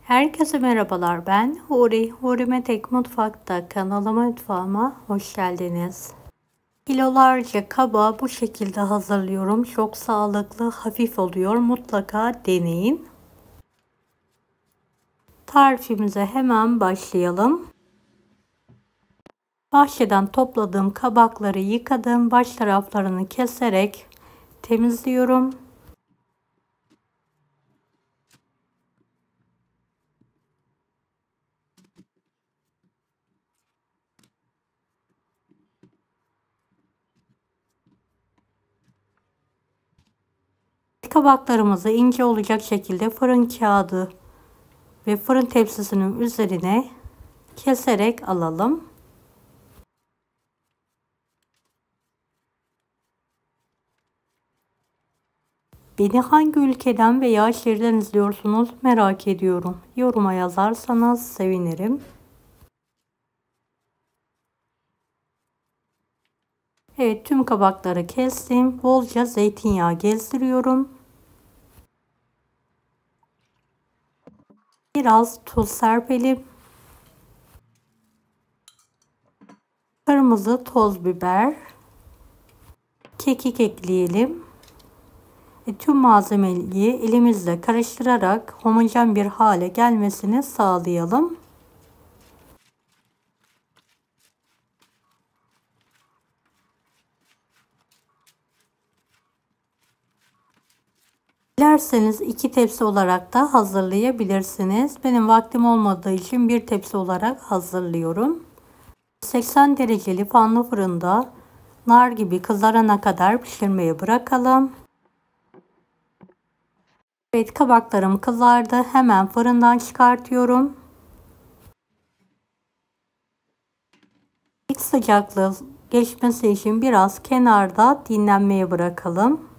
Herkese merhabalar, ben Huri. Huri Metek Mutfak'ta mutfağıma hoş geldiniz. Kilolarca kaba bu şekilde hazırlıyorum. Çok sağlıklı, hafif oluyor. Mutlaka deneyin. Tarifimize hemen başlayalım. Bahçeden topladığım kabakları yıkadım. Baş taraflarını keserek temizliyorum. Kabaklarımızı ince olacak şekilde fırın kağıdı ve fırın tepsisinin üzerine keserek alalım. Beni hangi ülkeden veya şehirden izliyorsunuz merak ediyorum. Yoruma yazarsanız sevinirim. Evet, tüm kabakları kestim. Bolca zeytinyağı gezdiriyorum. Biraz tuz serpelim. Kırmızı toz biber. Kekik ekleyelim. Tüm malzemeyi elimizle karıştırarak homojen bir hale gelmesini sağlayalım. Dilerseniz 2 tepsi olarak da hazırlayabilirsiniz. Benim vaktim olmadığı için 1 tepsi olarak hazırlıyorum. 80 dereceli fanlı fırında nar gibi kızarana kadar pişirmeye bırakalım. Evet, kabaklarım kızardı. Hemen fırından çıkartıyorum. İlk sıcaklığı geçmesi için biraz kenarda dinlenmeye bırakalım.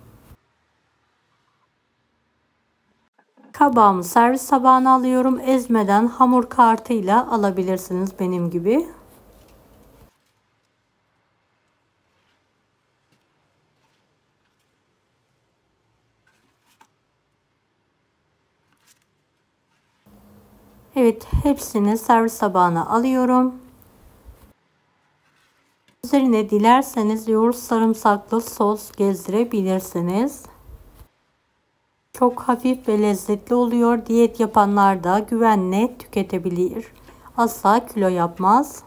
Kabağımı servis tabağına alıyorum. Ezmeden hamur kartıyla alabilirsiniz benim gibi. Evet, hepsini servis tabağına alıyorum. Üzerine dilerseniz yoğurt sarımsaklı sos gezdirebilirsiniz. Çok hafif ve lezzetli oluyor. Diyet yapanlar da güvenle tüketebilir. Asla kilo yapmaz.